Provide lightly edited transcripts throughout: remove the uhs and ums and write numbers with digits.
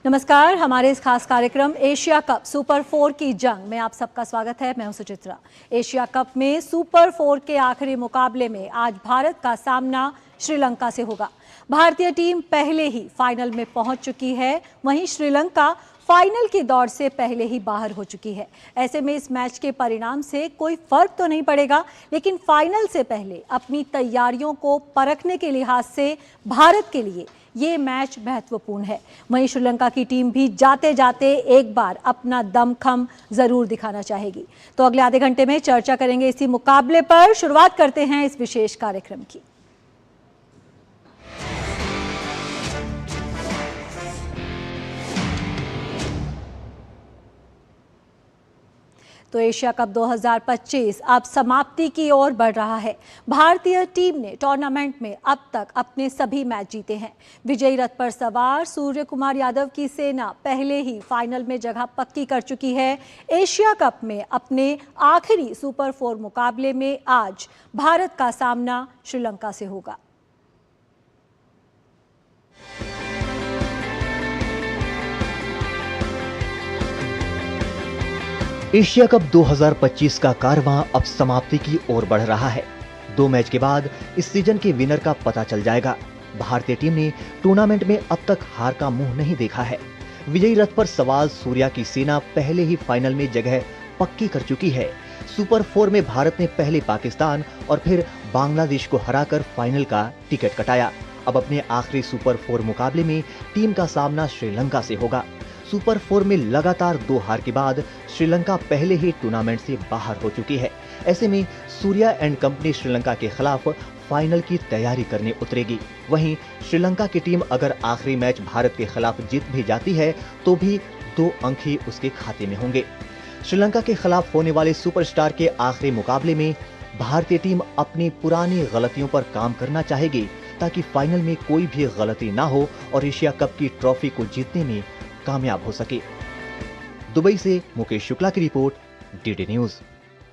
नमस्कार, हमारे इस खास कार्यक्रम एशिया कप सुपर 4 की जंग में आप सबका स्वागत है। मैं हूं सुचित्रा। एशिया कप में सुपर 4 के आखिरी मुकाबले में आज भारत का सामना श्रीलंका से होगा। भारतीय टीम पहले ही फाइनल में पहुंच चुकी है, वहीं श्रीलंका फाइनल की दौड़ से पहले ही बाहर हो चुकी है। ऐसे में इस मैच के परिणाम से कोई फर्क तो नहीं पड़ेगा, लेकिन फाइनल से पहले अपनी तैयारियों को परखने के लिहाज से भारत के लिए ये मैच महत्वपूर्ण है। वहीं श्रीलंका की टीम भी जाते जाते एक बार अपना दमखम जरूर दिखाना चाहेगी। तो अगले आधे घंटे में चर्चा करेंगे इसी मुकाबले पर। शुरुआत करते हैं इस विशेष कार्यक्रम की। तो एशिया कप 2025 अब समाप्ति की ओर बढ़ रहा है। भारतीय टीम ने टूर्नामेंट में अब तक अपने सभी मैच जीते हैं। विजयी रथ पर सवार सूर्य कुमार यादव की सेना पहले ही फाइनल में जगह पक्की कर चुकी है। एशिया कप में अपने आखिरी सुपर 4 मुकाबले में आज भारत का सामना श्रीलंका से होगा। एशिया कप 2025 का कारवां अब समाप्ति की ओर बढ़ रहा है। 2 मैच के बाद इस सीजन के विनर का पता चल जाएगा। भारतीय टीम ने टूर्नामेंट में अब तक हार का मुंह नहीं देखा है। विजयी रथ पर सवार सूर्या की सेना पहले ही फाइनल में जगह पक्की कर चुकी है। सुपर 4 में भारत ने पहले पाकिस्तान और फिर बांग्लादेश को हराकर फाइनल का टिकट कटाया। अब अपने आखिरी सुपर 4 मुकाबले में टीम का सामना श्रीलंका से होगा। सुपर 4 में लगातार 2 हार के बाद श्रीलंका पहले ही टूर्नामेंट से बाहर हो चुकी है। ऐसे में सूर्या एंड कंपनी श्रीलंका के खिलाफ फाइनल की तैयारी करने उतरेगी। वहीं श्रीलंका की टीम अगर आखिरी मैच भारत के खिलाफ जीत भी जाती है तो भी 2 अंक ही उसके खाते में होंगे। श्रीलंका के खिलाफ होने वाले सुपरस्टार के आखिरी मुकाबले में भारतीय टीम अपनी पुरानी गलतियों पर काम करना चाहेगी ताकि फाइनल में कोई भी गलती ना हो और एशिया कप की ट्रॉफी को जीतने में कामयाब हो सके। दुबई से मुकेश शुक्ला की report, DD news.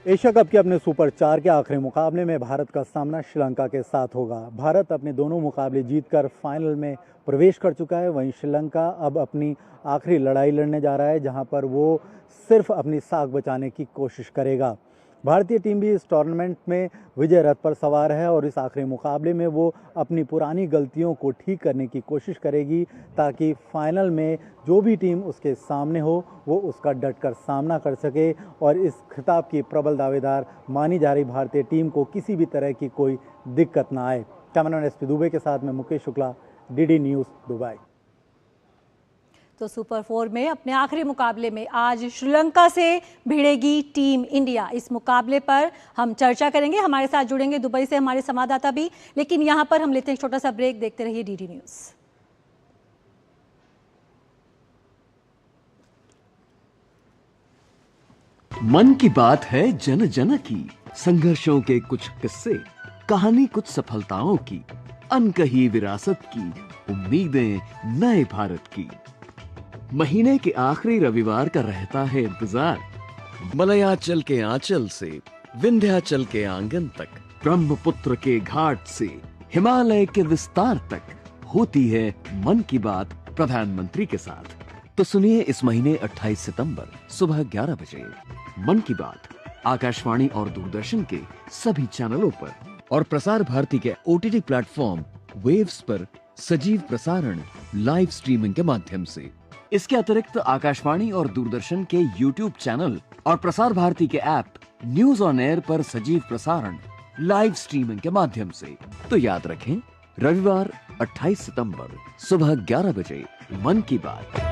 Asia cup के अपने सुपर 4 के आखिरी मुकाबले में भारत का सामना श्रीलंका के साथ होगा। भारत अपने दोनों मुकाबले जीतकर फाइनल में प्रवेश कर चुका है। वहीं श्रीलंका अब अपनी आखिरी लड़ाई लड़ने जा रहा है, जहां पर वो सिर्फ अपनी साख बचाने की कोशिश करेगा। भारतीय टीम भी इस टूर्नामेंट में विजय रथ पर सवार है और इस आखिरी मुकाबले में वो अपनी पुरानी गलतियों को ठीक करने की कोशिश करेगी ताकि फाइनल में जो भी टीम उसके सामने हो वो उसका डटकर सामना कर सके और इस खिताब की प्रबल दावेदार मानी जा रही भारतीय टीम को किसी भी तरह की कोई दिक्कत ना आए। कैमरामैन एसपी दुबे के साथ में Mukesh Shukla, DD news, Dubai. तो सुपर 4 में अपने आखिरी मुकाबले में आज श्रीलंका से भिड़ेगी टीम इंडिया। इस मुकाबले पर हम चर्चा करेंगे। हमारे साथ जुड़ेंगे दुबई से हमारे संवाददाता भी, लेकिन यहां पर हम लेते हैं एक छोटा सा ब्रेक। देखते रहिए डीडी न्यूज़। मन की बात है जन जन की, संघर्षों के कुछ किस्से, कहानी कुछ सफलताओं की, अनकही विरासत की, उम्मीदें नए भारत की। महीने के आखिरी रविवार का रहता है इंतजार। मलयाचल के आंचल से विंध्याचल के आंगन तक, ब्रह्मपुत्र के घाट से हिमालय के विस्तार तक होती है मन की बात प्रधानमंत्री के साथ। तो सुनिए इस महीने 28 सितंबर सुबह 11 बजे मन की बात आकाशवाणी और दूरदर्शन के सभी चैनलों पर और प्रसार भारती के OTT प्लेटफॉर्म वेव्स पर सजीव प्रसारण लाइव स्ट्रीमिंग के माध्यम से। इसके अतिरिक्त आकाशवाणी और दूरदर्शन के YouTube चैनल और प्रसार भारती के ऐप न्यूज ऑन एयर पर सजीव प्रसारण लाइव स्ट्रीमिंग के माध्यम से। तो याद रखें, रविवार 28 सितंबर सुबह 11 बजे मन की बात।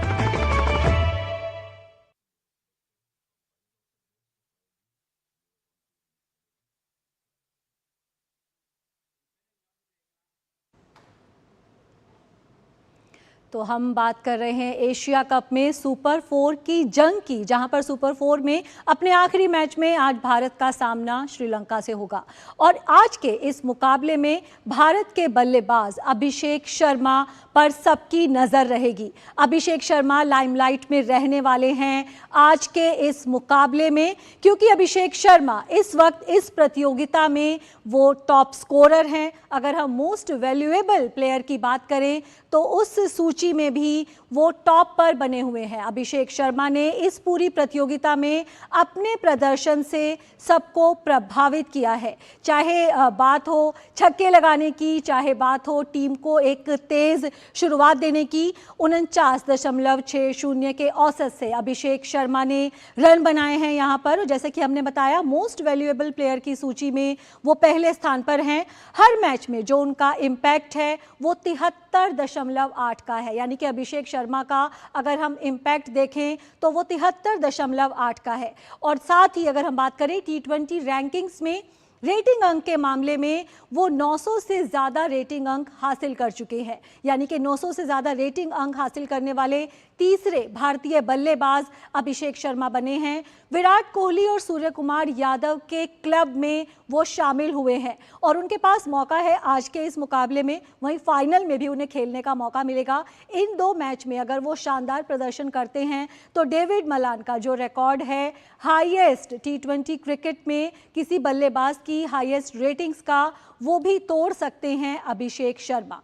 तो हम बात कर रहे हैं एशिया कप में सुपर 4 की जंग की, जहां पर सुपर 4 में अपने आखिरी मैच में आज भारत का सामना श्रीलंका से होगा। और आज के इस मुकाबले में भारत के बल्लेबाज अभिषेक शर्मा पर सबकी नजर रहेगी। अभिषेक शर्मा लाइमलाइट में रहने वाले हैं आज के इस मुकाबले में, क्योंकि अभिषेक शर्मा इस वक्त इस प्रतियोगिता में वो टॉप स्कोरर हैं। अगर हम मोस्ट वैल्यूएबल प्लेयर की बात करें तो उस सूची सूची में भी वो टॉप पर बने हुए हैं। अभिषेक शर्मा ने इस पूरी प्रतियोगिता में अपने प्रदर्शन से सबको प्रभावित किया है, चाहे बात हो छक्के लगाने की, चाहे बात हो टीम को एक तेज शुरुआत देने की। 49.60 के औसत से अभिषेक शर्मा ने रन बनाए हैं यहाँ पर। जैसे कि हमने बताया, मोस्ट वैल्यूएबल प्लेयर की सूची में वो पहले स्थान पर हैं। हर मैच में जो उनका इम्पैक्ट है वो 73.8 का है, यानी कि अभिषेक शर्मा का अगर हम इम्पैक्ट देखें तो वो 73.8 का है। और साथ ही अगर हम बात करें T20 रैंकिंग्स में रेटिंग अंक के मामले में वो 900 से ज़्यादा रेटिंग अंक हासिल कर चुके हैं, यानी कि 900 से ज़्यादा रेटिंग अंक हासिल करने वाले तीसरे भारतीय बल्लेबाज अभिषेक शर्मा बने हैं। विराट कोहली और सूर्य कुमार यादव के क्लब में वो शामिल हुए हैं और उनके पास मौका है आज के इस मुकाबले में, वहीं फाइनल में भी उन्हें खेलने का मौका मिलेगा। इन 2 मैच में अगर वो शानदार प्रदर्शन करते हैं तो डेविड मलान का जो रिकॉर्ड है हाईएस्ट T20 क्रिकेट में किसी बल्लेबाज की हाईएस्ट रेटिंग्स का, वो भी तोड़ सकते हैं अभिषेक शर्मा।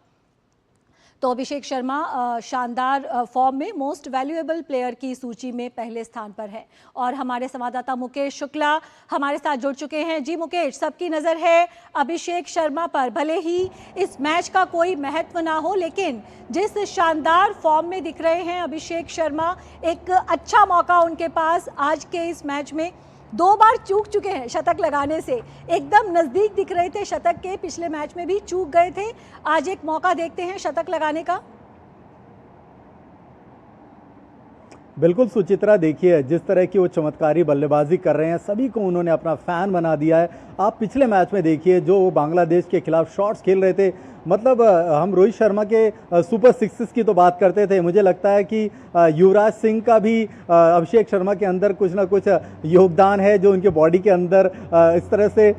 तो अभिषेक शर्मा शानदार फॉर्म में मोस्ट वैल्यूएबल प्लेयर की सूची में पहले स्थान पर है। और हमारे संवाददाता मुकेश शुक्ला हमारे साथ जुड़ चुके हैं। जी मुकेश, सबकी नज़र है अभिषेक शर्मा पर, भले ही इस मैच का कोई महत्व ना हो, लेकिन जिस शानदार फॉर्म में दिख रहे हैं अभिषेक शर्मा, एक अच्छा मौका उनके पास आज के इस मैच में। 2 बार चूक चुके हैं शतक लगाने से, एकदम नज़दीक दिख रहे थे शतक के, पिछले मैच में भी चूक गए थे। आज एक मौका देखते हैं शतक लगाने का। बिल्कुल सुचित्रा, देखिए जिस तरह की वो चमत्कारी बल्लेबाजी कर रहे हैं, सभी को उन्होंने अपना फ़ैन बना दिया है। आप पिछले मैच में देखिए जो वो बांग्लादेश के खिलाफ शॉट्स खेल रहे थे, मतलब हम रोहित शर्मा के सुपर सिक्सेस की तो बात करते थे, मुझे लगता है कि युवराज सिंह का भी अभिषेक शर्मा के अंदर कुछ ना कुछ योगदान है, जो उनके बॉडी के अंदर इस तरह से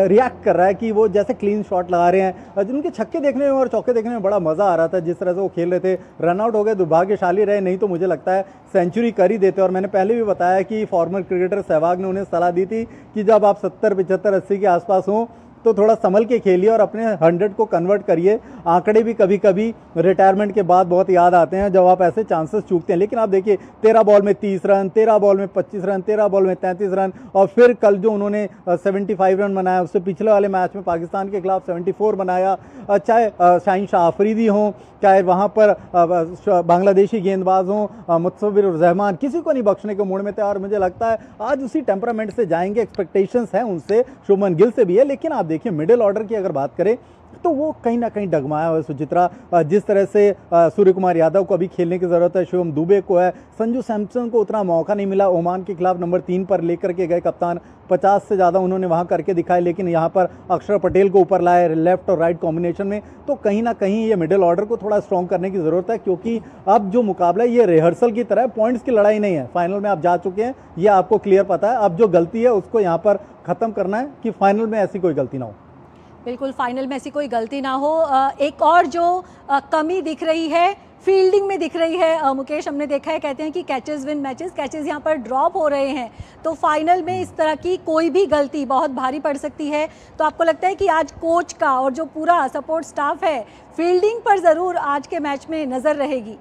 रिएक्ट कर रहा है कि वो जैसे क्लीन शॉट लगा रहे हैं। जिनके छक्के देखने में और चौके देखने में बड़ा मज़ा आ रहा था, जिस तरह से वो खेल रहे थे। रनआउट हो गए, दुर्भाग्यशाली रहे, नहीं तो मुझे लगता है सेंचुरी कर ही देते। और मैंने पहले भी बताया कि फॉर्मर क्रिकेटर सहवाग ने उन्हें सलाह दी थी कि जब आप 70, 75, 80 के आसपास हों तो थोड़ा संभल के खेलिए और अपने 100 को कन्वर्ट करिए। आंकड़े भी कभी कभी रिटायरमेंट के बाद बहुत याद आते हैं जब आप ऐसे चांसेस चूकते हैं। लेकिन आप देखिए 13 बॉल में 30 रन, 13 बॉल में 25 रन, 13 बॉल में 33 रन, और फिर कल जो उन्होंने 75 रन बनाया, उससे पिछले वाले मैच में पाकिस्तान के खिलाफ 74 बनाया। चाहे शाहीन शाह अफरीदी हों, चाहे वहाँ पर बांग्लादेशी गेंदबाज हों, मुस्तफिजुर रहमान, किसी को नहीं बख्शने के मूड में थे। और मुझे लगता है आज उसी टेम्परामेंट से जाएंगे, एक्सपेक्टेशंस हैं उनसे, शुभमन गिल से भी है। लेकिन आप देखिए मिडिल ऑर्डर की अगर बात करें तो वो कहीं ना कहीं डगमाया हुआ है सुचित्रा। जिस तरह से सूर्य कुमार यादव को अभी खेलने की ज़रूरत है, शिवम दुबे को है, संजू सैमसन को उतना मौका नहीं मिला। ओमान के खिलाफ नंबर 3 पर लेकर के गए कप्तान, 50 से ज़्यादा उन्होंने वहाँ करके दिखाए, लेकिन यहाँ पर अक्षर पटेल को ऊपर लाए लेफ्ट और राइट कॉम्बिनेशन में। तो कहीं ना कहीं ये मिडिल ऑर्डर को थोड़ा स्ट्रॉन्ग करने की ज़रूरत है, क्योंकि अब जो मुकाबला है ये रिहर्सल की तरह है, पॉइंट्स की लड़ाई नहीं है। फाइनल में आप जा चुके हैं, ये आपको क्लियर पता है। अब जो गलती है उसको यहाँ पर ख़त्म करना है कि फाइनल में ऐसी कोई गलती ना हो। बिल्कुल, फाइनल में ऐसी कोई गलती ना हो। एक और जो कमी दिख रही है फील्डिंग में दिख रही है मुकेश, हमने देखा है, कहते हैं कि कैचेस विन मैचेस, कैचेस यहाँ पर ड्रॉप हो रहे हैं, तो फाइनल में इस तरह की कोई भी गलती बहुत भारी पड़ सकती है। तो आपको लगता है कि आज कोच का और जो पूरा सपोर्ट स्टाफ है, फील्डिंग पर ज़रूर आज के मैच में नज़र रहेगी?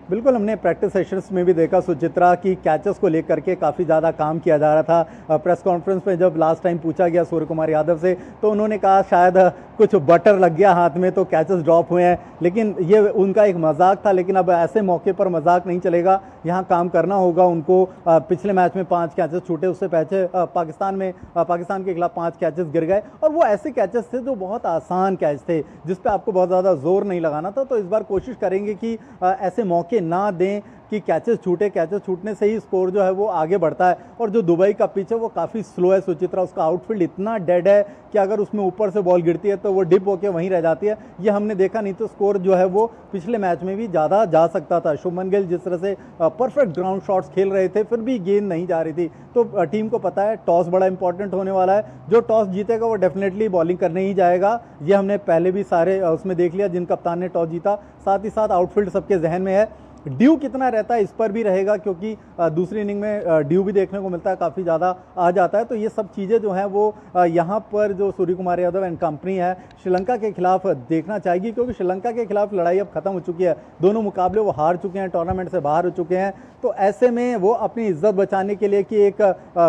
बिल्कुल, हमने प्रैक्टिस सेशंस में भी देखा सुचित्रा की कैचेस को लेकर के काफ़ी ज़्यादा काम किया जा रहा था। प्रेस कॉन्फ्रेंस में जब लास्ट टाइम पूछा गया सूर्य कुमार यादव से, तो उन्होंने कहा शायद कुछ बटर लग गया हाथ में तो कैचेस ड्रॉप हुए हैं, लेकिन ये उनका एक मजाक था। लेकिन अब ऐसे मौके पर मजाक नहीं चलेगा, यहाँ काम करना होगा उनको। पिछले मैच में 5 कैचेस छूटे, उससे पहले पाकिस्तान के खिलाफ 5 कैचेस गिर गए, और वो ऐसे कैचेस थे जो बहुत आसान कैच थे, जिस पे आपको बहुत ज़्यादा जोर नहीं लगाना था। तो इस बार कोशिश करेंगे कि ऐसे मौके ना दें कि कैचेस छूटे। कैचेस छूटने से ही स्कोर जो है वो आगे बढ़ता है। और जो दुबई का पिच है वो काफ़ी स्लो है सुचित्रा, उसका आउटफील्ड इतना डेड है कि अगर उसमें ऊपर से बॉल गिरती है तो वो डिप होकर वहीं रह जाती है। ये हमने देखा, नहीं तो स्कोर जो है वो पिछले मैच में भी ज़्यादा जा सकता था। शुभमन गिल जिस तरह से परफेक्ट ग्राउंड शॉट्स खेल रहे थे, फिर भी गेंद नहीं जा रही थी। तो टीम को पता है टॉस बड़ा इंपॉर्टेंट होने वाला है, जो टॉस जीतेगा वो डेफिनेटली बॉलिंग करने ही जाएगा। ये हमने पहले भी सारे उसमें देख लिया जिन कप्तान ने टॉस जीता। साथ ही साथ आउटफील्ड सबके जहन में है। ड्यू कितना रहता है इस पर भी रहेगा, क्योंकि दूसरी इनिंग में ड्यू भी देखने को मिलता है, काफ़ी ज़्यादा आ जाता है। तो ये सब चीज़ें जो हैं वो यहाँ पर जो सूर्य कुमार यादव एंड कंपनी है श्रीलंका के खिलाफ देखना चाहेगी, क्योंकि श्रीलंका के खिलाफ लड़ाई अब खत्म हो चुकी है। दोनों मुकाबले वो हार चुके हैं, टूर्नामेंट से बाहर हो चुके हैं। तो ऐसे में वो अपनी इज्जत बचाने के लिए कि एक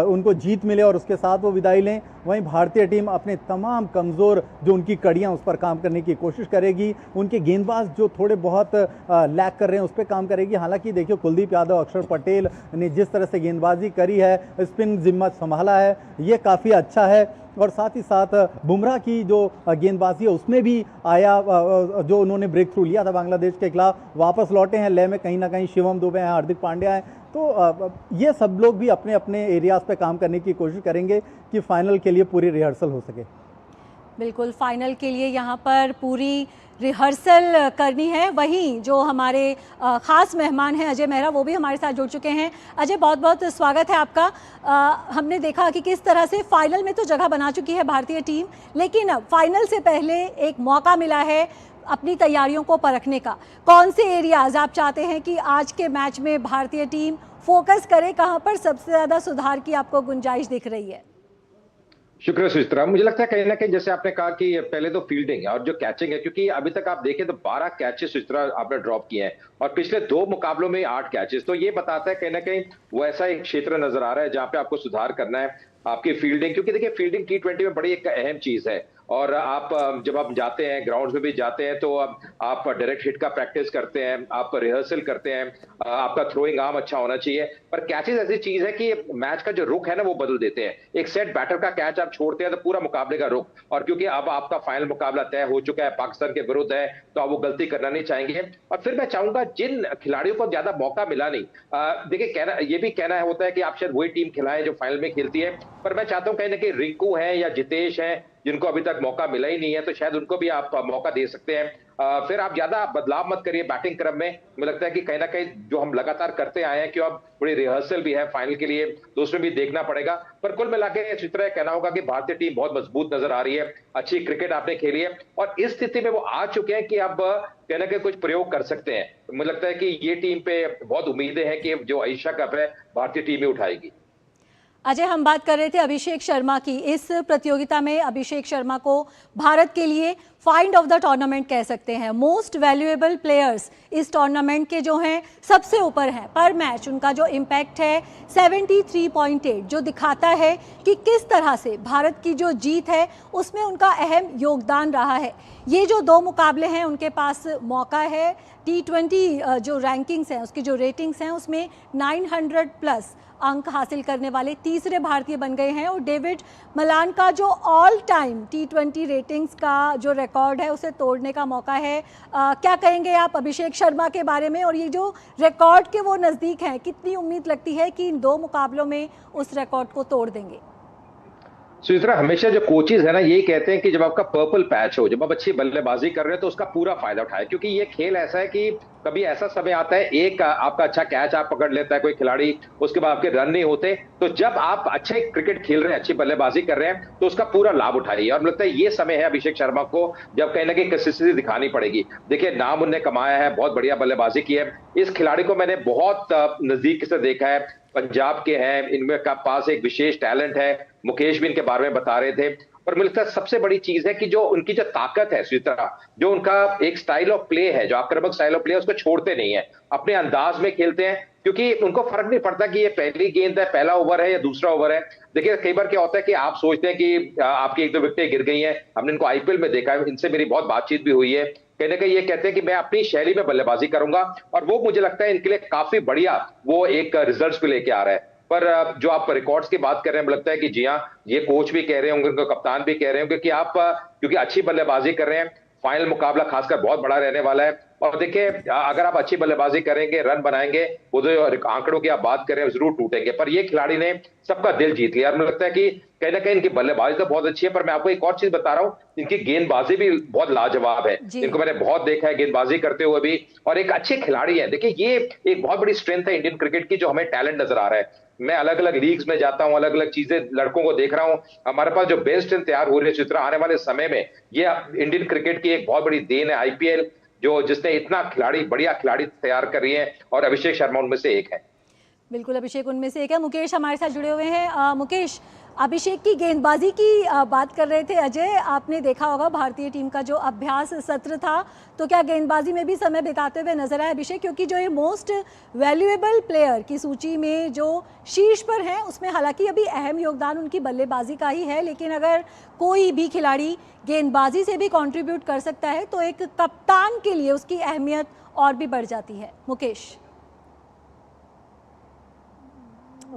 उनको जीत मिले और उसके साथ वो विदाई लें, वहीं भारतीय टीम अपने तमाम कमज़ोर जो उनकी कड़ियाँ उस पर काम करने की कोशिश करेगी। उनके गेंदबाज जो थोड़े बहुत लैक कर रहे हैं उस पर काम करेगी। हालांकि देखिए कुलदीप यादव, अक्षर पटेल ने जिस तरह से गेंदबाजी करी है, स्पिन जिम्मा संभाला है, ये काफ़ी अच्छा है। और साथ ही साथ बुमराह की जो गेंदबाजी है उसमें भी आया, जो उन्होंने ब्रेक थ्रू लिया था बांग्लादेश के खिलाफ, वापस लौटे हैं लय में। कहीं ना कहीं शिवम दुबे हैं, हार्दिक पांड्या हैं। तो ये सब लोग भी अपने अपने एरियाज़ पे काम करने की कोशिश करेंगे कि फाइनल के लिए पूरी रिहर्सल हो सके। बिल्कुल, फाइनल के लिए यहाँ पर पूरी रिहर्सल करनी है। वहीं जो हमारे ख़ास मेहमान हैं अजय मेहरा, वो भी हमारे साथ जुड़ चुके हैं। अजय, बहुत बहुत स्वागत है आपका। हमने देखा कि किस तरह से फाइनल में तो जगह बना चुकी है भारतीय टीम, लेकिन अब फाइनल से पहले एक मौका मिला है अपनी तैयारियों को परखने का। कौन से एरियाज आप चाहते हैं कि आज के मैच में भारतीय टीम फोकस करे, कहाँ पर सबसे ज़्यादा सुधार की आपको गुंजाइश दिख रही है? शुक्र है सुचित्रा। मुझे लगता है कहीं ना कहीं जैसे आपने कहा कि पहले तो फील्डिंग है और जो कैचिंग है, क्योंकि अभी तक आप देखें तो 12 कैचेस सुचित्रा आपने ड्रॉप किए हैं और पिछले 2 मुकाबलों में 8 कैचेस। तो ये बताता है कहीं ना कहीं वो ऐसा एक क्षेत्र नजर आ रहा है जहां पे आपको सुधार करना है आपकी फील्डिंग, क्योंकि देखिए फील्डिंग T20 में बड़ी एक अहम चीज है। और आप जब आप जाते हैं ग्राउंड में भी जाते हैं तो आप डायरेक्ट हिट का प्रैक्टिस करते हैं, आप रिहर्सल करते हैं, आपका थ्रोइंग आर्म अच्छा होना चाहिए। पर कैचेस ऐसी चीज है कि मैच का जो रुख है ना वो बदल देते हैं। एक सेट बैटर का कैच आप छोड़ते हैं तो पूरा मुकाबले का रुख, और क्योंकि अब आपका फाइनल मुकाबला तय हो चुका है, पाकिस्तान के विरुद्ध है, तो आप वो गलती करना नहीं चाहेंगे। और फिर मैं चाहूंगा जिन खिलाड़ियों को ज्यादा मौका मिला नहीं, देखिए कहना ये भी कहना होता है कि आप शायद वही टीम खिलाएं जो फाइनल में खेलती है, पर मैं चाहता हूं कहीं ना कहीं रिंकू है या जितेश है जिनको अभी तक मौका मिला ही नहीं है, तो शायद उनको भी आप मौका दे सकते हैं। फिर आप ज्यादा बदलाव मत करिए बैटिंग क्रम में। मुझे लगता है कि कहीं ना कहीं जो हम लगातार करते आए हैं कि अब बड़ी रिहर्सल भी है फाइनल के लिए, तो उसमें भी देखना पड़ेगा। पर कुल मिला के इस तरह कहना होगा कि भारतीय टीम बहुत मजबूत नजर आ रही है, अच्छी क्रिकेट आपने खेली है और इस स्थिति में वो आ चुके हैं कि अब कहना कि कुछ प्रयोग कर सकते हैं। मुझे लगता है कि ये टीम पे बहुत उम्मीदें हैं कि जो एशिया कप है भारतीय टीम ही उठाएगी। अजय, हम बात कर रहे थे अभिषेक शर्मा की। इस प्रतियोगिता में अभिषेक शर्मा को भारत के लिए फाइंड ऑफ द टूर्नामेंट कह सकते हैं। मोस्ट वैल्यूएबल प्लेयर्स इस टूर्नामेंट के जो हैं सबसे ऊपर हैं। पर मैच उनका जो इम्पैक्ट है 73.8, जो दिखाता है कि किस तरह से भारत की जो जीत है उसमें उनका अहम योगदान रहा है। ये जो 2 मुकाबले हैं उनके पास मौका है। T20 जो रैंकिंग्स हैं, उसकी जो रेटिंग्स हैं, उसमें 900 प्लस अंक हासिल करने वाले तीसरे भारतीय बन गए हैं। और डेविड मलान का जो ऑल टाइम T20 रेटिंग्स का जो रिकॉर्ड है उसे तोड़ने का मौका है। क्या कहेंगे आप अभिषेक शर्मा के बारे में, और ये जो रिकॉर्ड के वो नज़दीक हैं, कितनी उम्मीद लगती है कि इन 2 मुकाबलों में उस रिकॉर्ड को तोड़ देंगे? सुचित्रा, हमेशा जो कोचेज है ना यही कहते हैं कि जब आपका पर्पल पैच हो, जब आप अच्छी बल्लेबाजी कर रहे हो तो उसका पूरा फायदा उठाए, क्योंकि ये खेल ऐसा है कि कभी ऐसा समय आता है एक आपका अच्छा कैच आप पकड़ लेता है कोई खिलाड़ी, उसके बाद आपके रन नहीं होते। तो जब आप अच्छे क्रिकेट खेल रहे हैं, अच्छी बल्लेबाजी कर रहे हैं, तो उसका पूरा लाभ उठाइए। और मुझे लगता है ये समय है अभिषेक शर्मा को जब कहीं ना कहीं कंसिस्टेंसी दिखानी पड़ेगी। देखिए नाम उनने कमाया है, बहुत बढ़िया बल्लेबाजी की है। इस खिलाड़ी को मैंने बहुत नजदीक से देखा है, पंजाब के हैं, इनमें का पास एक विशेष टैलेंट है। मुकेश भी इनके बारे में बता रहे थे। पर मुझे लगता है सबसे बड़ी चीज है कि जो उनकी जो ताकत है सुचित्रा, जो उनका एक स्टाइल ऑफ प्ले है, जो आक्रामक स्टाइल ऑफ प्ले है, उसको छोड़ते नहीं है, अपने अंदाज में खेलते हैं, क्योंकि उनको फर्क नहीं पड़ता कि ये पहली गेंद है, पहला ओवर है या दूसरा ओवर है। देखिए कई बार क्या होता है कि आप सोचते हैं कि आपकी 1-2 विकेटें गिर गई हैं। हमने इनको आईपीएल में देखा है, इनसे मेरी बहुत बातचीत भी हुई है। कहीं ना कहीं ये कहते हैं कि मैं अपनी शैली में बल्लेबाजी करूंगा, और वो मुझे लगता है इनके लिए काफी बढ़िया वो एक रिजल्ट्स भी लेके आ रहा है। पर जो आप रिकॉर्ड्स की बात कर रहे हैं, मुझे लगता है कि जी हाँ, ये कोच भी कह रहे होंगे, उनका कप्तान भी कह रहे होंगे कि आप क्योंकि अच्छी बल्लेबाजी कर रहे हैं, फाइनल मुकाबला खासकर बहुत बड़ा रहने वाला है। और देखिए अगर आप अच्छी बल्लेबाजी करेंगे, रन बनाएंगे, वो जो आंकड़ों की आप बात कर रहे हैं जरूर टूटेंगे। पर ये खिलाड़ी ने सबका दिल जीत लिया, और मुझे लगता है कि कहीं ना कहीं इनकी बल्लेबाजी तो बहुत अच्छी है, पर मैं आपको एक और चीज बता रहा हूँ, इनकी गेंदबाजी भी बहुत लाजवाब है। इनको मैंने बहुत देखा है गेंदबाजी करते हुए भी, और एक अच्छे खिलाड़ी है। देखिए ये एक बहुत बड़ी स्ट्रेंथ है इंडियन क्रिकेट की, जो हमें टैलेंट नजर आ रहा है। मैं अलग अलग लीग्स में जाता हूं, अलग अलग चीजें लड़कों को देख रहा हूं, हमारे पास जो बेस्ट टीम तैयार हो रही है चित्रा, आने वाले समय में ये इंडियन क्रिकेट की एक बहुत बड़ी देन है। आईपीएल जो जिसने इतना खिलाड़ी बढ़िया खिलाड़ी तैयार कर रही है, और अभिषेक शर्मा उनमें से एक है। बिल्कुल, अभिषेक उनमें से एक है। मुकेश हमारे साथ जुड़े हुए हैं। मुकेश, अभिषेक की गेंदबाजी की बात कर रहे थे अजय, आपने देखा होगा भारतीय टीम का जो अभ्यास सत्र था, तो क्या गेंदबाजी में भी समय बिताते हुए नजर आए अभिषेक? क्योंकि जो ये मोस्ट वैल्यूएबल प्लेयर की सूची में जो शीर्ष पर हैं, उसमें हालांकि अभी अहम योगदान उनकी बल्लेबाजी का ही है, लेकिन अगर कोई भी खिलाड़ी गेंदबाजी से भी कॉन्ट्रीब्यूट कर सकता है तो एक कप्तान के लिए उसकी अहमियत और भी बढ़ जाती है। मुकेश।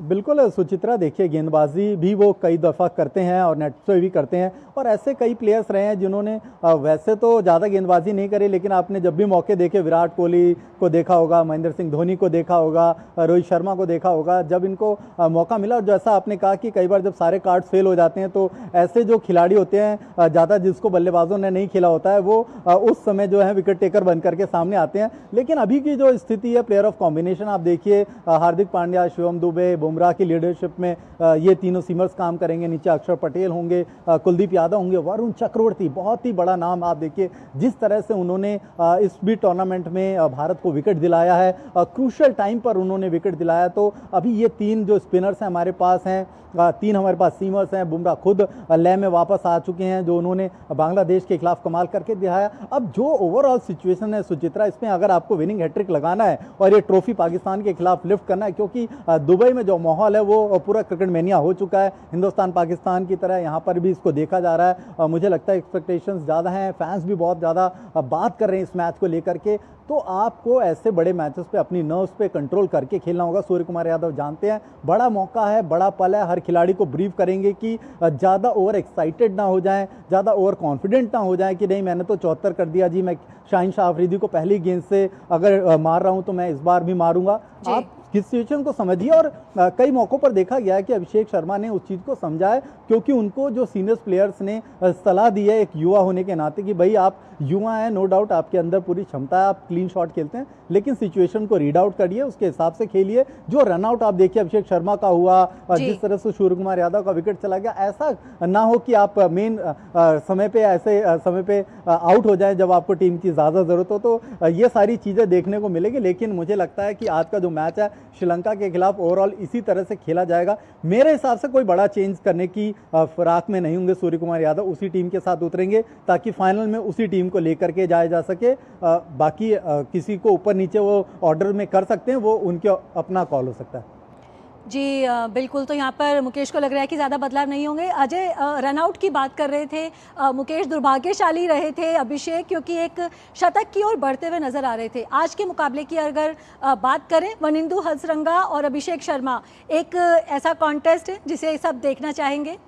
बिल्कुल सुचित्रा, देखिए गेंदबाजी भी वो कई दफ़ा करते हैं और नेट पे भी करते हैं, और ऐसे कई प्लेयर्स रहे हैं जिन्होंने वैसे तो ज़्यादा गेंदबाजी नहीं करी, लेकिन आपने जब भी मौके देखे, विराट कोहली को देखा होगा, महेंद्र सिंह धोनी को देखा होगा, रोहित शर्मा को देखा होगा, जब इनको मौका मिला, और जैसा आपने कहा कि कई बार जब सारे कार्ड फेल हो जाते हैं तो ऐसे जो खिलाड़ी होते हैं ज़्यादा जिसको बल्लेबाजों ने नहीं खेला होता है, वो उस समय जो है विकेट टेकर बन करके सामने आते हैं। लेकिन अभी की जो स्थिति है प्लेयर ऑफ कॉम्बिनेशन, आप देखिए हार्दिक पांड्या, शिवम दुबे, बुमराह की लीडरशिप में ये तीनों सीमर्स काम करेंगे, नीचे अक्षर पटेल होंगे, कुलदीप यादव होंगे, वरुण चक्रवर्ती बहुत ही बड़ा नाम। आप देखिए जिस तरह से उन्होंने इस भी टूर्नामेंट में भारत को विकेट दिलाया है, क्रूशियल टाइम पर उन्होंने विकेट दिलाया। तो अभी ये तीन जो स्पिनर्स हैं हमारे पास हैं, तीन हमारे पास सीमर्स हैं। बुमराह खुद लय में वापस आ चुके हैं, जो उन्होंने बांग्लादेश के खिलाफ कमाल करके दिखाया। अब जो ओवरऑल सिचुएशन है सुचित्रा, इसमें अगर आपको विनिंग हैट्रिक लगाना है और ये ट्रॉफी पाकिस्तान के खिलाफ लिफ्ट करना है, क्योंकि दुबई में जो माहौल है वो पूरा क्रिकेट मेनिया हो चुका है, हिंदुस्तान पाकिस्तान की तरह यहाँ पर भी इसको देखा जा रहा है। मुझे लगता है एक्सपेक्टेशंस ज़्यादा हैं, फैंस भी बहुत ज़्यादा बात कर रहे हैं इस मैच को लेकर के। तो आपको ऐसे बड़े मैचेस पे अपनी नर्व्स पे कंट्रोल करके खेलना होगा। सूर्य कुमार यादव जानते हैं बड़ा मौका है, बड़ा पल है, हर खिलाड़ी को ब्रीफ करेंगे कि ज़्यादा ओवर एक्साइटेड ना हो जाएं, ज़्यादा ओवर कॉन्फिडेंट ना हो जाएं कि नहीं मैंने तो 74 कर दिया जी, मैं शाहीन शाह अफरीदी को पहली गेंद से अगर मार रहा हूं तो मैं इस बार भी मारूंगा। आप किस सिचुएशन को समझिए, और कई मौक़ों पर देखा गया है कि अभिषेक शर्मा ने उस चीज़ को समझा है, क्योंकि उनको जो सीनियर प्लेयर्स ने सलाह दी है एक युवा होने के नाते कि भाई आप युवा हैं, नो डाउट आपके अंदर पूरी क्षमता है, आप क्लीन शॉट खेलते हैं, लेकिन सिचुएशन को रीड आउट करिए, उसके हिसाब से खेलिए। जो रन आउट आप देखिए अभिषेक शर्मा का हुआ, जिस तरह से सूर्य कुमार यादव का विकेट चला गया, ऐसा ना हो कि आप मेन समय पे ऐसे समय पे आउट हो जाए जब आपको टीम की ज़्यादा ज़रूरत हो। तो ये सारी चीज़ें देखने को मिलेगी, लेकिन मुझे लगता है कि आज का जो मैच है श्रीलंका के खिलाफ ओवरऑल इसी तरह से खेला जाएगा। मेरे हिसाब से कोई बड़ा चेंज करने की फिराक में नहीं होंगे सूर्य कुमार यादव, उसी टीम के साथ उतरेंगे ताकि फाइनल में उसी टीम को लेकर के जाया जा सके। बाकी किसी को ऊपर नीचे वो ऑर्डर में कर सकते हैं, वो उनके अपना कॉल हो सकता है। जी बिल्कुल, तो यहाँ पर मुकेश को लग रहा है कि ज़्यादा बदलाव नहीं होंगे। अजय, रनआउट की बात कर रहे थे, मुकेश दुर्भाग्यशाली रहे थे अभिषेक, क्योंकि एक शतक की ओर बढ़ते हुए नजर आ रहे थे। आज के मुकाबले की अगर बात करें, वनिंदु हसरंगा और अभिषेक शर्मा एक ऐसा कॉन्टेस्ट है जिसे सब देखना चाहेंगे।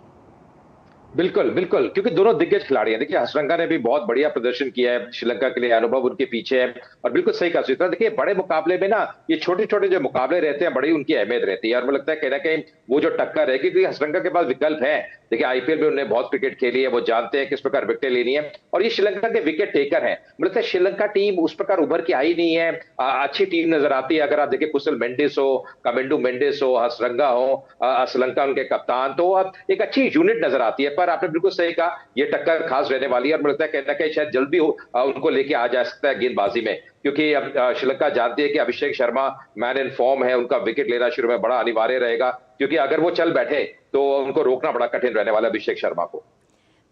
बिल्कुल बिल्कुल, क्योंकि दोनों दिग्गज खिलाड़ी हैं। देखिए हसरंगा ने भी बहुत बढ़िया प्रदर्शन किया है श्रीलंका के लिए, अनुभव उनके पीछे है, और बिल्कुल सही कहा सुचित्रा। देखिए बड़े मुकाबले में ना ये छोटे छोटे जो मुकाबले रहते हैं बड़ी उनकी अहमियत रहती है, और मुझे लगता है कहीं ना कहीं वो जो टक्कर है, क्योंकि हसरंगा के पास विकल्प है। देखिए आईपीएल में उन्होंने बहुत क्रिकेट खेली है, वो जानते हैं किस प्रकार विकेट लेनी है, और ये श्रीलंका के विकेट टेकर है। मुझे लगता है श्रीलंका टीम उस प्रकार उभर के आई नहीं है, अच्छी टीम नजर आती है। अगर आप देखिए कुशल मेंडिस हो, कमेंडू मेंडिस हो, हसरंगा हो, श्रीलंका उनके कप्तान, तो अब एक अच्छी यूनिट नजर आती है। पर आपने बिल्कुल सही कहा, ये टक्कर खास रहने वाली है, और मुझे लगता है कहीं ना कहीं शायद जल्दी उनको लेके आ जा सकता है गेंदबाजी में, क्योंकि अब श्रीलंका जानती है कि Abhishek Sharma man in form है, उनका विकेट लेना शुरू में बड़ा अनिवार्य रहेगा, क्योंकि अगर वो चल बैठे तो उनको रोकना बड़ा कठिन रहने वाला है अभिषेक शर्मा को।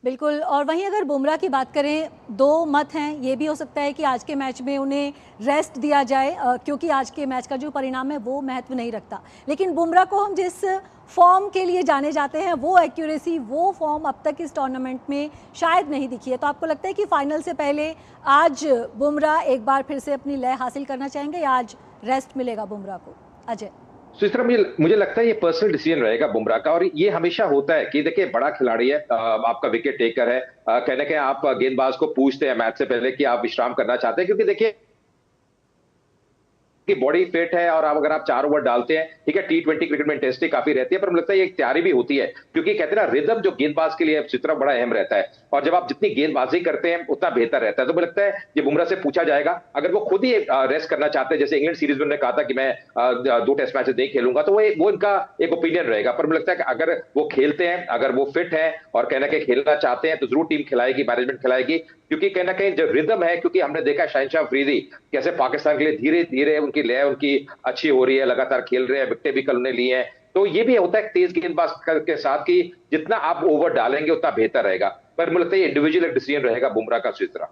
बिल्कुल, और वहीं अगर बुमराह की बात करें, दो मत हैं। ये भी हो सकता है कि आज के मैच में उन्हें रेस्ट दिया जाए, क्योंकि आज के मैच का जो परिणाम है वो महत्व नहीं रखता। लेकिन बुमराह को हम जिस फॉर्म के लिए जाने जाते हैं, वो एक्यूरेसी, वो फॉर्म अब तक इस टूर्नामेंट में शायद नहीं दिखी है। तो आपको लगता है कि फाइनल से पहले आज बुमराह एक बार फिर से अपनी लय हासिल करना चाहेंगे, या आज रेस्ट मिलेगा बुमराह को? अजय। तो इस तरह मुझे लगता है ये पर्सनल डिसीजन रहेगा बुमराह का, और ये हमेशा होता है कि देखिए बड़ा खिलाड़ी है, आपका विकेट टेकर है, कहने के आप गेंदबाज को पूछते हैं मैच से पहले कि आप विश्राम करना चाहते हैं, क्योंकि देखिए की बॉडी फिट है, और अगर आप 4 ओवर डालते हैं, ठीक है, T20 क्रिकेट में इंटेंसिटी काफी रहती है, पर मुझे लगता है ये एक तैयारी भी होती है, क्योंकि कहते हैं ना रिदम जो गेंदबाज के लिए चित्रा बड़ा अहम रहता है, और जब आप जितनी गेंदबाजी करते हैं उतना बेहतर रहता है। तो मुझे लगता है ये बुमराह से पूछा जाएगा, अगर वो खुद ही रेस्ट करना चाहते हैं, जैसे इंग्लैंड सीरीज में उन्होंने कहा था कि मैं 2 टेस्ट मैचेस नहीं खेलूंगा, तो वो इनका एक ओपिनियन रहेगा। पर मुझे लगता है कि अगर वो खेलते हैं, अगर वो फिट है और कहना कि खेलना चाहते हैं, तो जरूर टीम खिलाएगी, मैनेजमेंट खिलाएगी, क्योंकि कहीं ना कहीं जो रिदम है, क्योंकि हमने देखा शहनशाह अफरीदी कैसे पाकिस्तान के लिए धीरे धीरे उनकी लय उनकी अच्छी हो रही है, लगातार खेल रहे हैं, विकेटें भी कल उन्होंने ली हैं। तो ये भी होता है तेज गेंदबाज के साथ कि जितना आप ओवर डालेंगे उतना बेहतर रहेगा। पर मुझे लगता है इंडिविजुअल डिसीजन रहेगा बुमराह का इस तरह।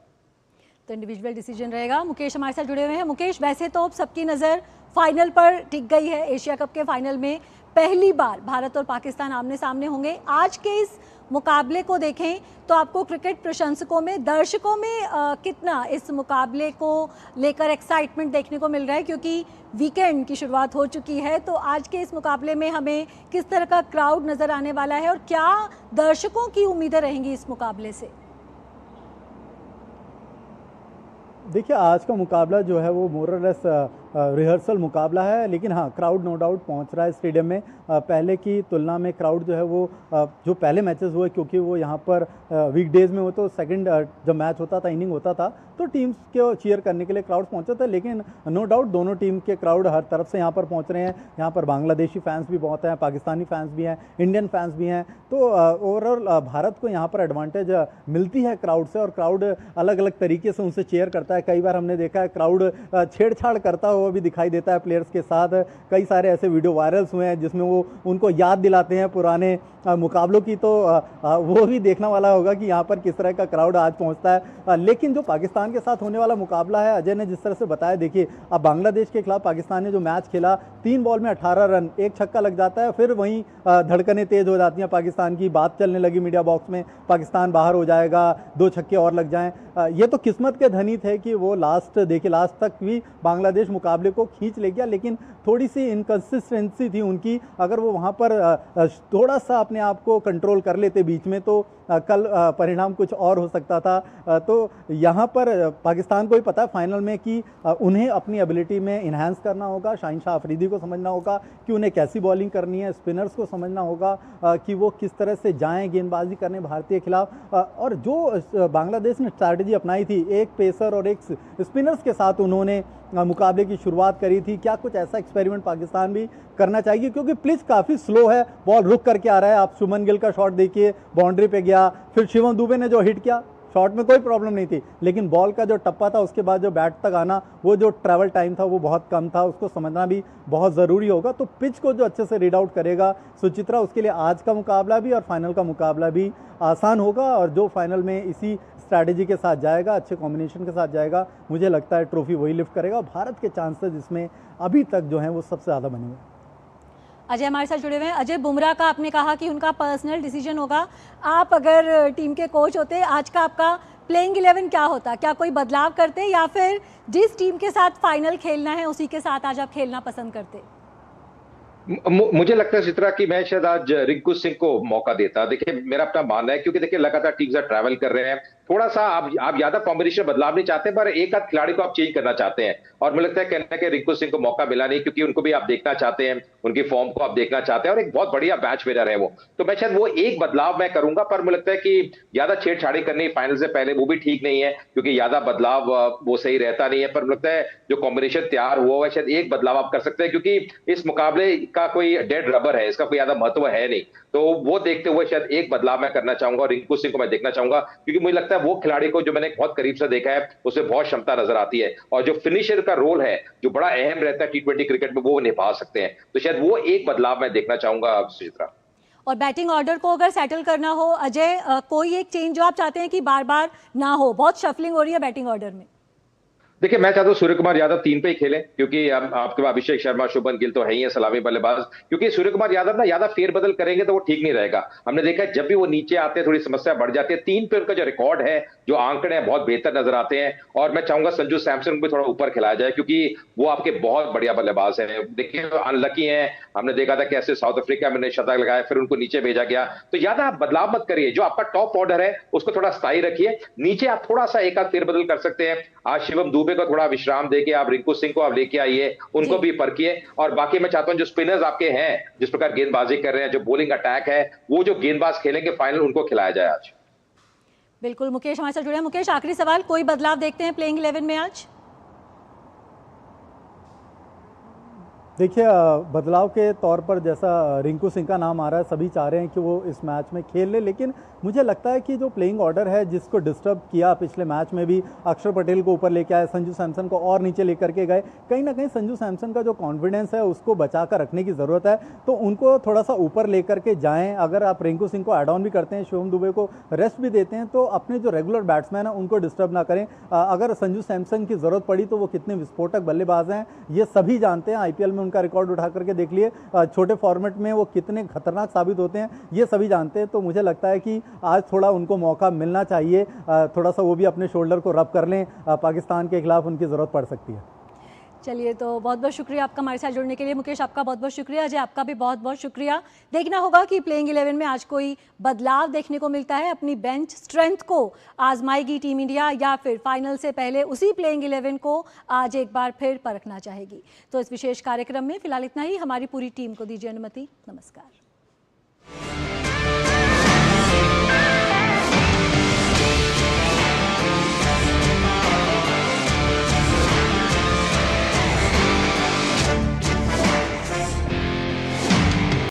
तो इंडिविजुअल डिसीजन रहेगा। मुकेश हमारे साथ जुड़े हुए हैं। मुकेश, वैसे तो अब सबकी नज़र फाइनल पर टिक गई है। एशिया कप के फाइनल में पहली बार भारत और पाकिस्तान आमने सामने होंगे। आज के इस मुकाबले को देखें तो आपको क्रिकेट प्रशंसकों में, दर्शकों में कितना इस मुकाबले को लेकर एक्साइटमेंट देखने को मिल रहा है, क्योंकि वीकेंड की शुरुआत हो चुकी है। तो आज के इस मुकाबले में हमें किस तरह का क्राउड नज़र आने वाला है और क्या दर्शकों की उम्मीदें रहेंगी इस मुकाबले से? देखिए, आज का मुकाबला जो है वो मोरलेस रिहर्सल मुकाबला है, लेकिन हाँ, क्राउड नो डाउट पहुंच रहा है स्टेडियम में। पहले की तुलना में क्राउड जो है वो जो पहले मैचेस हुए, क्योंकि वो यहाँ पर वीकडेज में हो, तो सेकंड जब मैच होता था, इनिंग होता था, तो टीम्स के चीयर करने के लिए क्राउड पहुंचे थे। लेकिन नो डाउट दोनों टीम के क्राउड हर तरफ से यहाँ पर पहुँच रहे हैं। यहाँ पर बांग्लादेशी फैंस भी बहुत हैं, पाकिस्तानी फैंस भी हैं, इंडियन फैंस भी हैं। तो ओवरऑल भारत को यहाँ पर एडवांटेज मिलती है क्राउड से, और क्राउड अलग अलग तरीके से उनसे चेयर करता है। कई बार हमने देखा है क्राउड छेड़छाड़ करता हुआ भी दिखाई देता है प्लेयर्स के साथ। कई सारे ऐसे वीडियो वायरल्स हुए हैं जिसमें वो उनको याद दिलाते हैं पुराने मुकाबलों की। तो वो भी देखने वाला होगा कि यहाँ पर किस तरह का क्राउड आज पहुँचता है। लेकिन जो पाकिस्तान के साथ होने वाला मुकाबला है, अजय ने जिस तरह से बताया, देखिए अब बांग्लादेश के खिलाफ पाकिस्तान ने जो मैच खेला, 3 बॉल में 18 रन, एक छक्का लग जाता है, फिर वहीं धड़कनें तेज हो जाती हैं पाकिस्तान की। बात चलने लगी मीडिया बॉक्स में, पाकिस्तान बाहर हो जाएगा, 2 छक्के और लग जाएं। ये तो किस्मत के धनी थे कि वो लास्ट तक भी बांग्लादेश मुकाबले को खींच ले गया, लेकिन थोड़ी सी इनकंसिस्टेंसी थी उनकी। अगर वो वहाँ पर थोड़ा सा अपने आप को कंट्रोल कर लेते बीच में, तो कल परिणाम कुछ और हो सकता था। तो यहाँ पर पाकिस्तान को भी पता है फाइनल में कि उन्हें अपनी एबिलिटी में इन्हांस करना होगा। शहनशाह अफरीदी को समझना होगा कि उन्हें कैसी बॉलिंग करनी है, स्पिनर्स को समझना होगा कि वो किस तरह से जाएं गेंदबाजी करने भारतीय के खिलाफ। और जो बांग्लादेश ने स्ट्रैटेजी अपनाई थी, एक पेसर और एक स्पिनर्स के साथ उन्होंने मुकाबले की शुरुआत करी थी, क्या कुछ ऐसा एक्सपेरिमेंट पाकिस्तान भी करना चाहिए? क्योंकि पिच काफ़ी स्लो है, बॉल रुक करके आ रहा है। आप शुभमन गिल का शॉट देखिए, बाउंड्री पे गया, फिर शिवम दुबे ने जो हिट किया, शॉट में कोई प्रॉब्लम नहीं थी, लेकिन बॉल का जो टप्पा था, उसके बाद जो बैट तक आना, वो जो ट्रैवल टाइम था वो बहुत कम था। उसको समझना भी बहुत ज़रूरी होगा। तो पिच को जो अच्छे से रीड आउट करेगा सुचित्रा, उसके लिए आज का मुकाबला भी और फाइनल का मुकाबला भी आसान होगा। और जो फाइनल में इसी स्ट्रैटेजी के साथ जाएगा, अच्छे कॉम्बिनेशन के साथ जाएगा, मुझे लगता है ट्रॉफी वही लिफ्ट करेगा। भारत के चांसेस इसमें अभी तक जो हैं वो सबसे ज़्यादा बने हुए हैं। अजय हमारे साथ जुड़े हुए हैं। अजय, बुमराह का आपने कहा कि उनका पर्सनल डिसीजन होगा। आप अगर टीम के कोच होते, आज का आपका प्लेइंग 11 क्या होता? क्या कोई बदलाव करते, या फिर जिस टीम के साथ फाइनल खेलना है उसी के साथ आज आप खेलना पसंद करते? मुझे लगता है चित्रा कि मैं शायद आज रिंकू सिंह को मौका देता। देखिए, मेरा अपना मानना है, क्योंकि देखिए लगातार टीम से ट्रैवल कर रहे हैं, थोड़ा सा आप ज्यादा कॉम्बिनेशन बदलाव नहीं चाहते, पर एक आध खिलाड़ी को आप चेंज करना चाहते हैं। और मुझे लगता है कहना कि रिंकू सिंह को मौका मिला नहीं, क्योंकि उनको भी आप देखना चाहते हैं, उनकी फॉर्म को आप देखना चाहते हैं, और एक बहुत बढ़िया मैच विनर है वो। तो मैं शायद वो एक बदलाव मैं करूंगा, पर मुझे लगता है कि ज्यादा छेड़छाड़ी करनी फाइनल से पहले वो भी ठीक नहीं है, क्योंकि ज्यादा बदलाव वो सही रहता नहीं है। पर मुझे लगता है जो कॉम्बिनेशन तैयार हुआ है, शायद एक बदलाव आप कर सकते हैं, क्योंकि इस मुकाबले का कोई डेड रबर है, इसका कोई ज्यादा महत्व है नहीं। तो वो देखते हुए शायद एक बदलाव मैं करना चाहूंगा, और रिंकू सिंह को मैं देखना चाहूंगा, क्योंकि मुझे लगता है वो खिलाड़ी को जो मैंने बहुत करीब से देखा है, उसमें बहुत क्षमता नजर आती है, और जो फिनिशर का रोल है जो बड़ा अहम रहता है T20 क्रिकेट में, वो निभा सकते हैं। तो शायद वो एक बदलाव मैं देखना चाहूंगा सुचित्रा। और बैटिंग ऑर्डर को अगर सेटल करना हो अजय, कोई एक चेंज जो आप चाहते हैं कि बार बार ना हो? बहुत शफलिंग हो रही है बैटिंग ऑर्डर में। देखिए, मैं चाहता हूं सूर्य कुमार यादव 3 पे ही खेले, क्योंकि आपके पास अभिषेक शर्मा, शुभमन गिल तो है ही है सलामी बल्लेबाज। क्योंकि सूर्य कुमार यादव ना ज्यादा फेरबदल करेंगे तो वो ठीक नहीं रहेगा। हमने देखा है जब भी वो नीचे आते हैं थोड़ी समस्या बढ़ जाती है। 3 पे उनका जो रिकॉर्ड है, जो आंकड़े हैं, बहुत बेहतर नजर आते हैं। और मैं चाहूंगा संजू सैमसन को भी थोड़ा ऊपर खिलाया जाए, क्योंकि वो आपके बहुत बढ़िया बल्लेबाज है। देखिए, अनलकी है, हमने देखा था कैसे साउथ अफ्रीका में शतक लगाया, फिर उनको नीचे भेजा गया। तो ज्यादा आप बदलाव मत करिए, जो आपका टॉप ऑर्डर है उसको थोड़ा स्थायी रखिए। नीचे आप थोड़ा सा एक आध फेरबदल कर सकते हैं। आज शिवम दुबे को थोड़ा विश्राम देके आप रिंकू सिंह को आप लेके आइए, उनको भी परखिए। और बाकी मैं चाहता हूं जो स्पिनर्स आपके हैं, जिस प्रकार गेंदबाजी कर रहे हैं, जो बॉलिंग अटैक है, वो जो गेंदबाज खेलेंगे फाइनल, उनको खिलाया जाए आज। बिल्कुल, मुकेश हमारे साथ जुड़े हैं। मुकेश, आखिरी सवाल, कोई बदलाव देखते हैं प्लेइंग 11 में आज? देखिए बदलाव के तौर पर जैसा रिंकू सिंह का नाम आ रहा है, सभी चाह रहे हैं कि वो इस मैच में खेल ले, लेकिन मुझे लगता है कि जो प्लेइंग ऑर्डर है जिसको डिस्टर्ब किया पिछले मैच में भी, अक्षर पटेल को ऊपर लेके आए, संजू सैमसन को और नीचे लेकर के गए, कहीं ना कहीं संजू सैमसन का जो कॉन्फिडेंस है उसको बचा कर रखने की ज़रूरत है, तो उनको थोड़ा सा ऊपर लेकर के जाएँ। अगर आप रिंकू सिंह को ऐड ऑन भी करते हैं, शिवम दुबे को रेस्ट भी देते हैं, तो अपने जो रेगुलर बैट्समैन है उनको डिस्टर्ब ना करें। अगर संजू सैमसन की ज़रूरत पड़ी तो वो कितने विस्फोटक बल्लेबाज हैं ये सभी जानते हैं, आईपीएल में उनका रिकॉर्ड उठा करके देख लिए, छोटे फॉर्मेट में वो कितने खतरनाक साबित होते हैं ये सभी जानते हैं। तो मुझे लगता है कि आज थोड़ा उनको मौका मिलना चाहिए, थोड़ा सा वो भी अपने शोल्डर को रब कर लें, पाकिस्तान के खिलाफ उनकी ज़रूरत पड़ सकती है। चलिए, तो बहुत बहुत शुक्रिया आपका हमारे साथ जुड़ने के लिए। मुकेश, आपका बहुत बहुत शुक्रिया। अजय, आपका भी बहुत बहुत शुक्रिया। देखना होगा कि प्लेइंग 11 में आज कोई बदलाव देखने को मिलता है, अपनी बेंच स्ट्रेंथ को आजमाएगी टीम इंडिया या फिर फाइनल से पहले उसी प्लेइंग 11 को आज एक बार फिर परखना चाहेगी। तो इस विशेष कार्यक्रम में फिलहाल इतना ही। हमारी पूरी टीम को दीजिए अनुमति। नमस्कार।